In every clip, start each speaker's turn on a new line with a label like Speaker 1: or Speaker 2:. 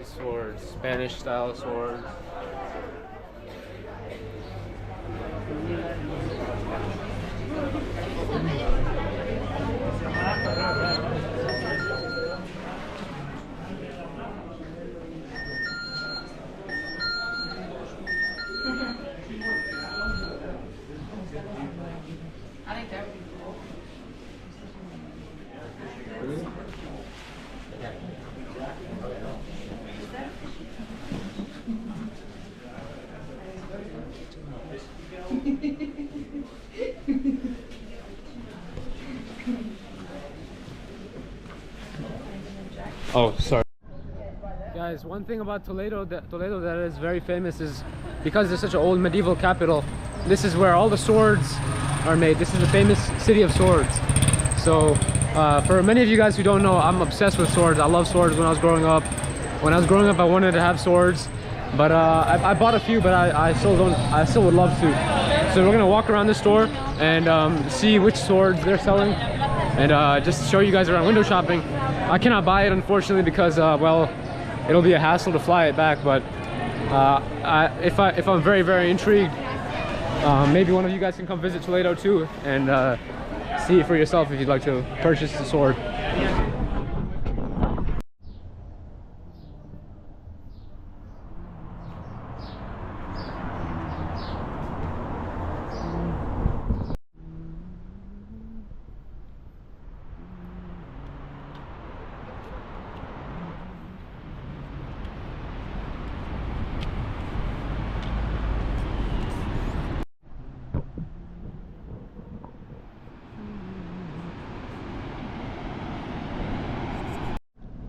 Speaker 1: Swords, Spanish style swords.
Speaker 2: I think that would be cool.
Speaker 1: Oh, sorry. Guys, one thing about Toledo that is very famous is because it's such an old medieval capital. this is where all the swords are made. This is the famous city of swords. So for many of you guys who don't know, I'm obsessed with swords. I love swords when I was growing up. When I was growing up, I wanted to have swords, but I bought a few, but I still would love to. So we're gonna walk around the store and see which swords they're selling, and just show you guys around window shopping. I cannot buy it, unfortunately, because well, it'll be a hassle to fly it back. But if I'm very intrigued, maybe one of you guys can come visit Toledo too and see it for yourself if you'd like to purchase the sword.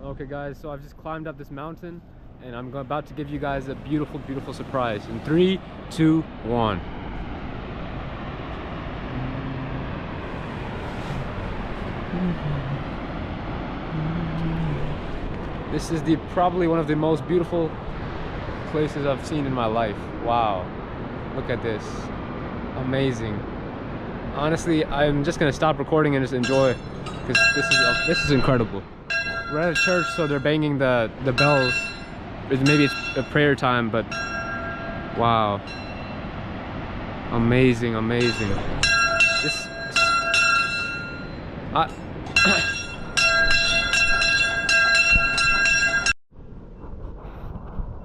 Speaker 1: Okay guys, so I've just climbed up this mountain and I'm about to give you guys a beautiful surprise in 3, 2, 1. This is probably one of the most beautiful places I've seen in my life. Wow, look at this, amazing. Honestly, I'm just gonna stop recording and just enjoy, because this is incredible. We're at a church, so they're banging the bells. Maybe it's a prayer time, but wow, amazing. This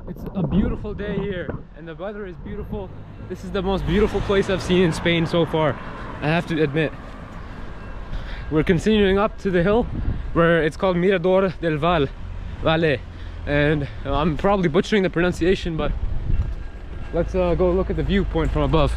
Speaker 1: it's a beautiful day here, and the weather is beautiful. This is the most beautiful place I've seen in Spain so far, I have to admit. We're continuing up to the hill where it's called Mirador del Valle, and I'm probably butchering the pronunciation, but let's go look at the viewpoint from above.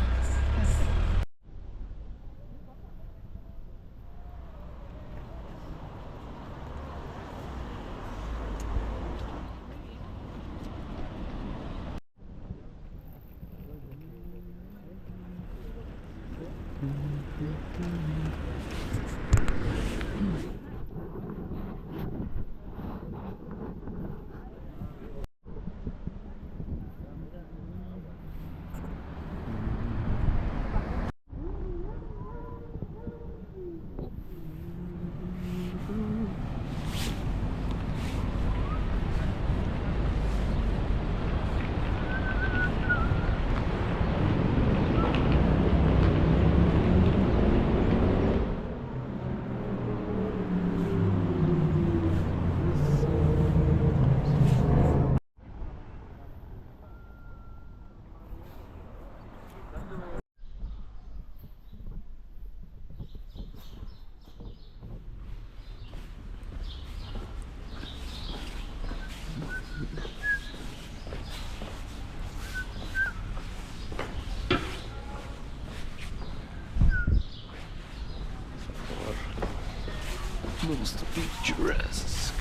Speaker 1: Most picturesque.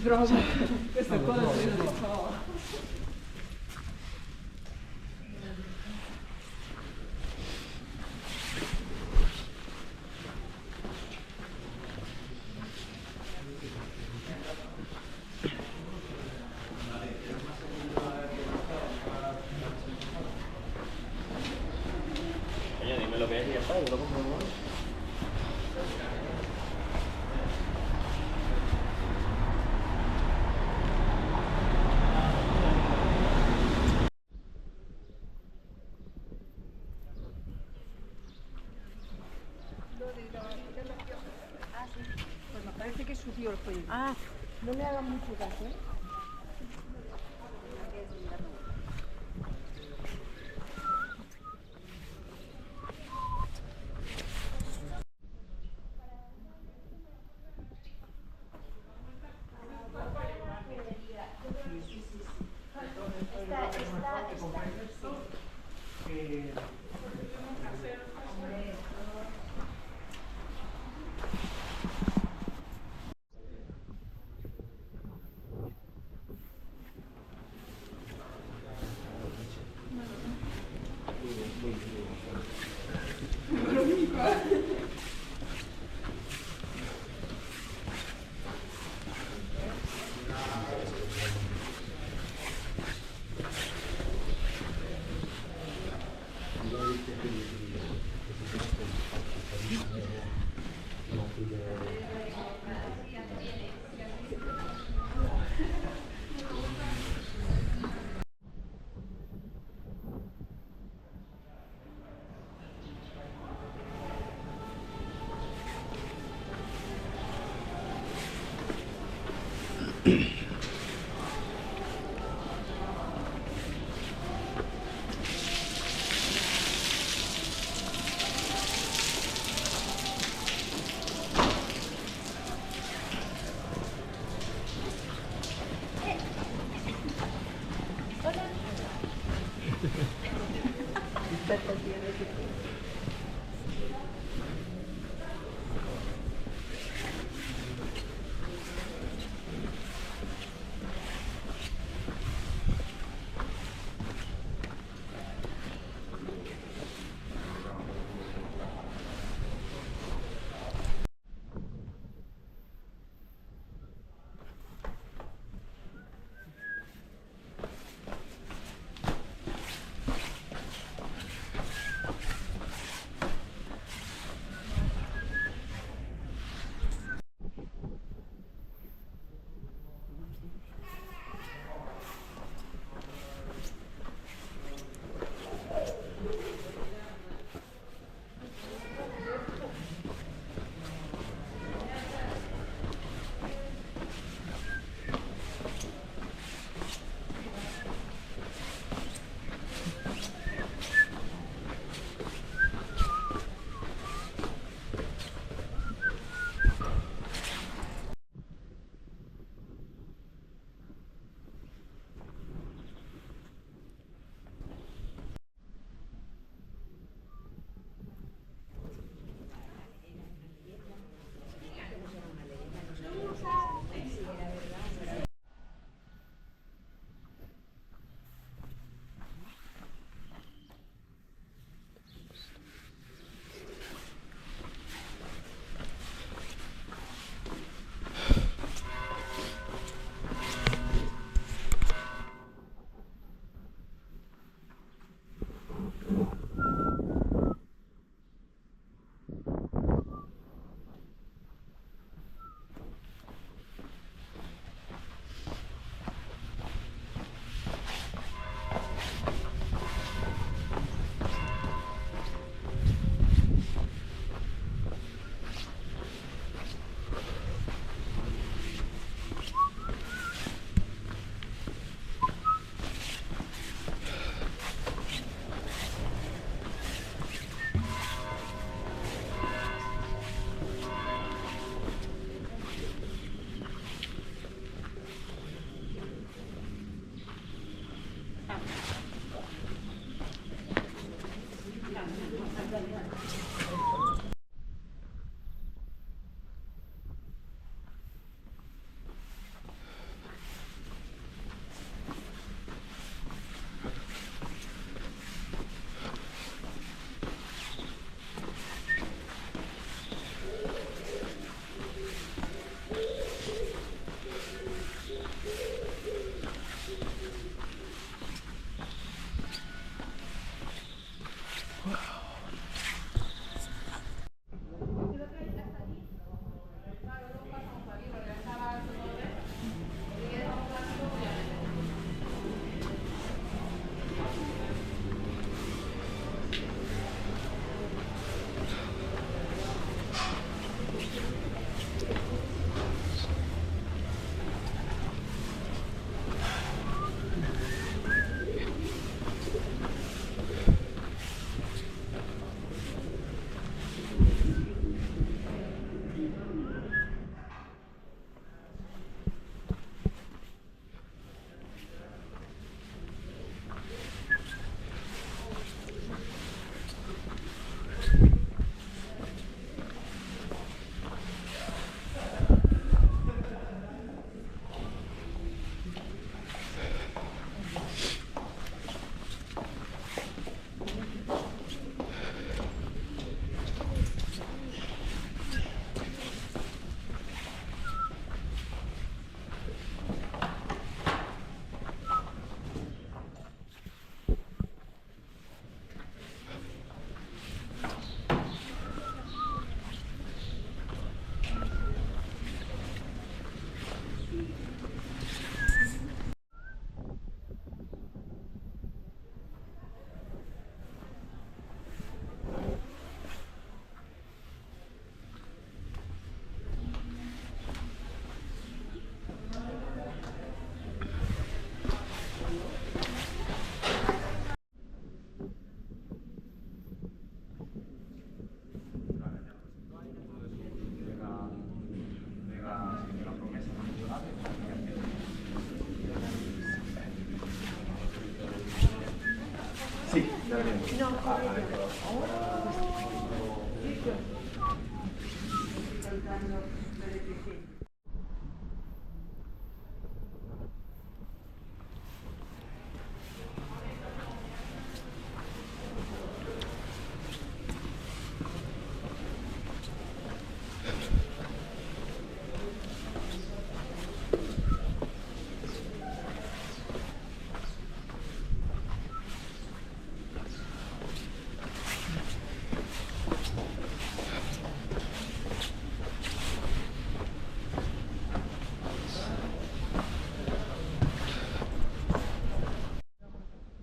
Speaker 2: Proprio, questa qua la vedo di qua.
Speaker 3: Oye, dime lo que es y ya está, yo lo compro.
Speaker 2: Ah, sí. Pues me parece que subió el juego. Ah, no le hagan mucho caso, ¿eh?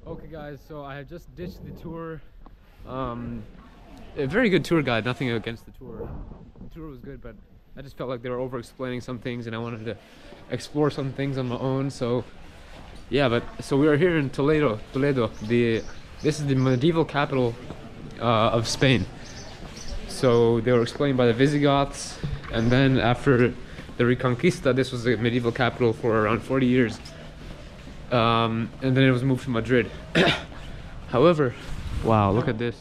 Speaker 1: Okay guys, so I have just ditched the tour. A very good tour guide, nothing against the tour. The tour was good, but I just felt like they were over explaining some things and I wanted to explore some things on my own. So yeah, so we are here in Toledo. This is the medieval capital of Spain. So they were explained by the Visigoths, and then after the Reconquista, this was the medieval capital for around 40 years. And then it was moved to Madrid. However, wow, look at this.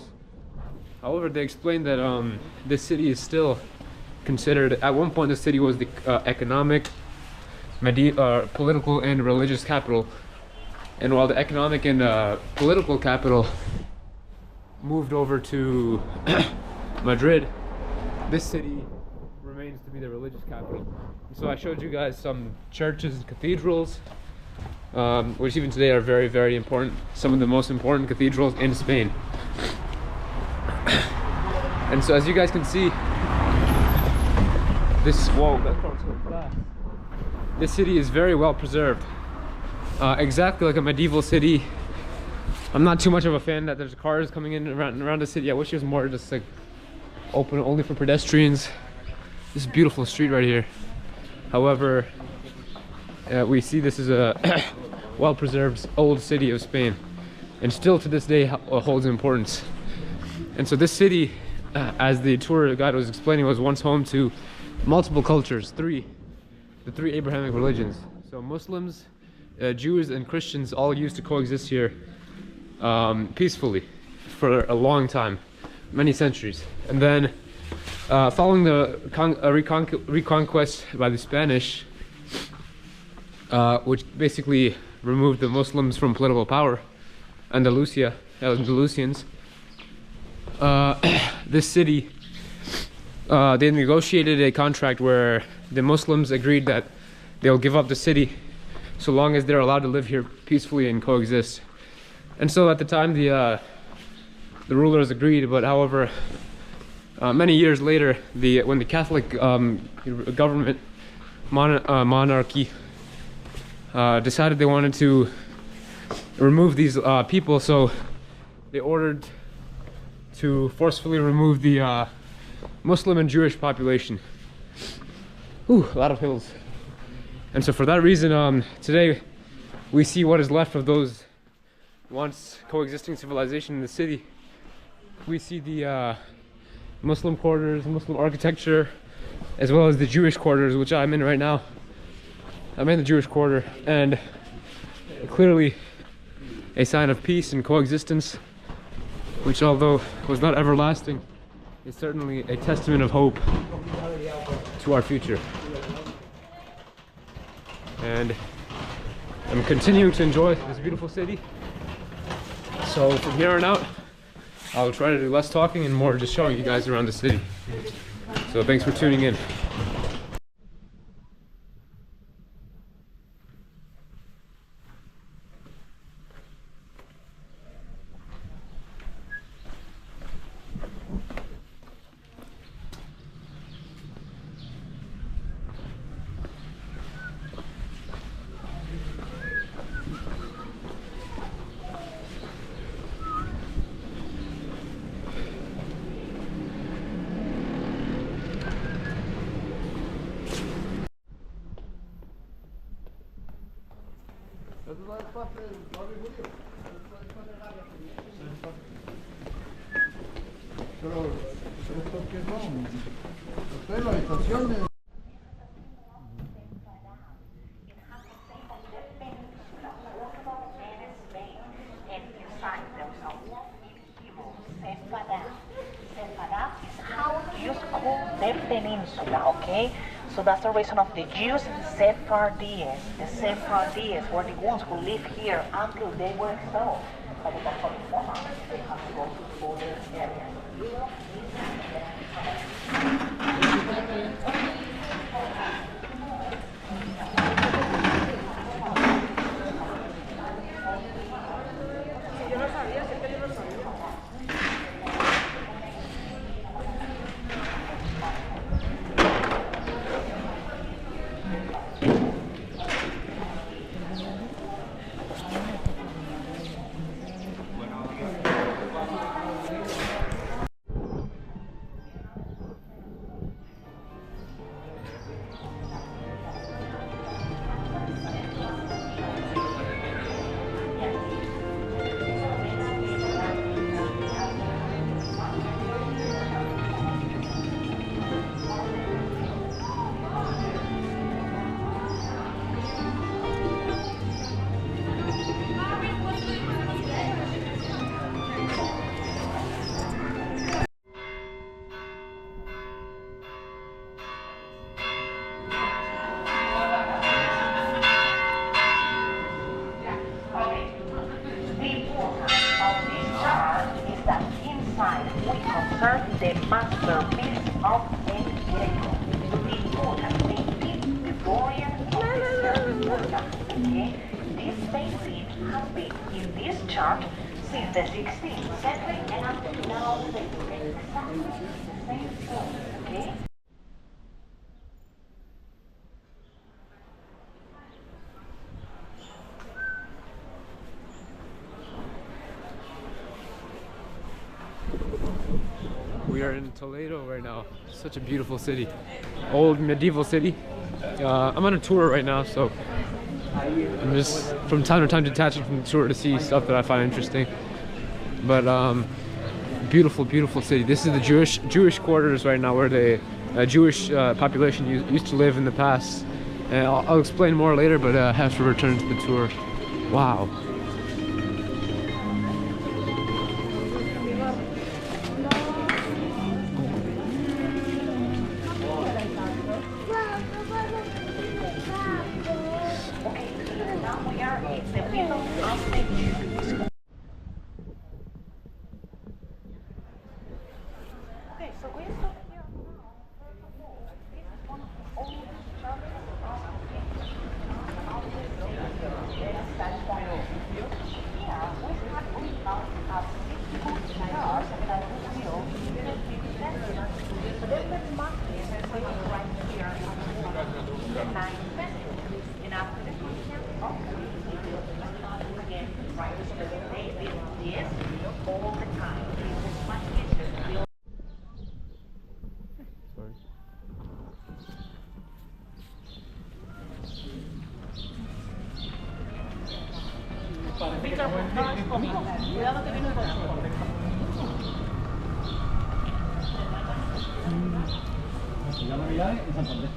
Speaker 1: However, they explained that this city is still considered, at one point the city was the economic, political and religious capital. And while the economic and political capital moved over to Madrid, this city remains to be the religious capital. And so I showed you guys some churches and cathedrals, which even today are very, very important. Some of the most important cathedrals in Spain. And so as you guys can see, this city is very well preserved. Exactly like a medieval city. I'm not too much of a fan that there's cars coming in around the city. I wish it was more just like open only for pedestrians. This beautiful street right here. However, we see this is a well-preserved old city of Spain, and still to this day holds importance. And so this city, as the tour guide was explaining, was once home to multiple cultures, the three Abrahamic religions. So Muslims, Jews, and Christians all used to coexist here peacefully for a long time, many centuries. And then following the reconquest by the Spanish, which basically removed the Muslims from political power, Andalusians, this city, they negotiated a contract where the Muslims agreed that they'll give up the city so long as they're allowed to live here peacefully and coexist. And so at the time the rulers agreed, but however, many years later, when the Catholic government monarchy decided they wanted to remove these people, so they ordered to forcefully remove the Muslim and Jewish population. Ooh, a lot of hills. And so for that reason, today we see what is left of those once coexisting civilization in the city. We see the Muslim quarters, Muslim architecture, as well as the Jewish quarters, which I'm in right now. I'm in the Jewish quarter, and clearly a sign of peace and coexistence, which although was not everlasting, is certainly a testament of hope to our future. And I'm continuing to enjoy this beautiful city. So from here on out, I'll try to do less talking and more just showing you guys around the city. So thanks for tuning in.
Speaker 4: peninsula, okay? So that's the reason of the Jews and Sephardians. The Sephardians were the ones who lived here until they were expelled by the Catholic monarchs. They have to go to other areas. Europe the masterpiece of Greco. The important painting, the Dorian of the okay? This painting has been in this church since the 16th century and up to now they do exactly the same thing, okay?
Speaker 1: We are in Toledo right now. Such a beautiful city. Old medieval city. I'm on a tour right now, so I'm just from time to time detaching from the tour to see stuff that I find interesting. But beautiful, beautiful city. This is the Jewish quarters right now, where the Jewish population used to live in the past. And I'll explain more later, but I have to return to the tour. Wow.
Speaker 2: Cuidado que viene el coche.
Speaker 5: La Navidad en Santander.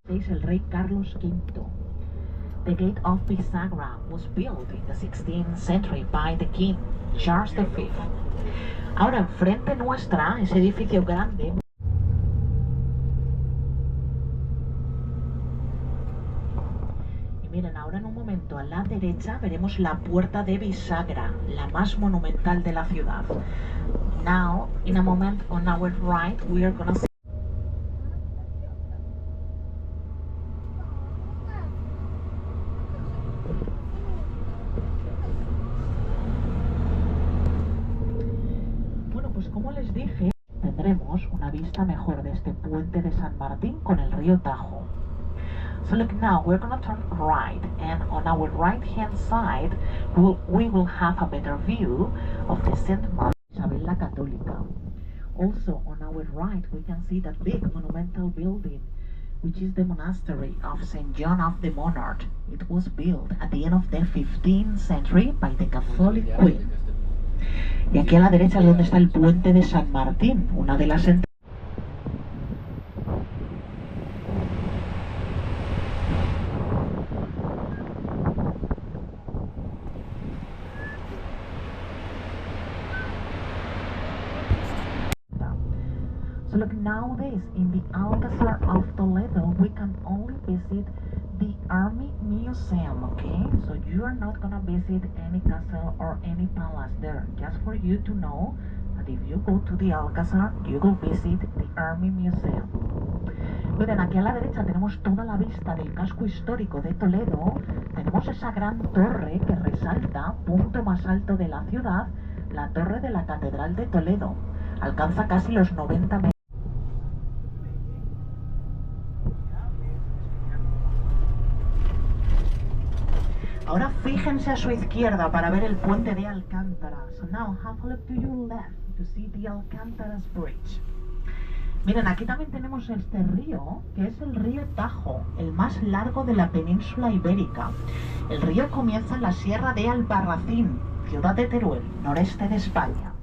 Speaker 4: Es el rey Carlos V. The Gate of Bisagra was built in the 16th century by the King Charles V. Ahora enfrente nuestra, ese edificio grande. Y miren, ahora en un momento a la derecha veremos la puerta de Bisagra, la más monumental de la ciudad. Now, in a moment on our right, we are gonna see. Como les dije, tendremos una vista mejor de este puente de San Martín con el río Tajo. So look, now we're gonna turn right, and on our right hand side we will have a better view of the Saint Martin Isabel la Católica. Also on our right we can see that big monumental building, which is the monastery of Saint John of the Monarch. It was built at the end of the 15th century by the Catholic Queen. Y aquí a la derecha es donde está el puente de San Martín, una de las entradas. So look, nowadays in the Alcázar of Toledo we can only visit the Army Museum, okay? So you are not gonna visit any castle or any palace there. Just for you to know that if you go to the Alcázar, you will visit the Army Museum. Miren, aquí a la derecha tenemos toda la vista del casco histórico de Toledo. Tenemos esa gran torre que resalta, punto más alto de la ciudad, la torre de la Catedral de Toledo. Alcanza casi los 90 metros. Ahora fíjense a su izquierda para ver el puente de Alcántara. So now have a look to your left to see the Alcántara's Bridge. Miren, aquí también tenemos este río, que es el río Tajo, el más largo de la península ibérica. El río comienza en la sierra de Albarracín, ciudad de Teruel, noreste de España.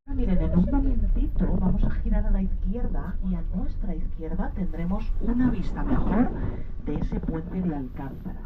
Speaker 4: Miren, en un momentito vamos a girar a la izquierda y a nuestra izquierda tendremos una vista mejor de ese puente de Alcántara.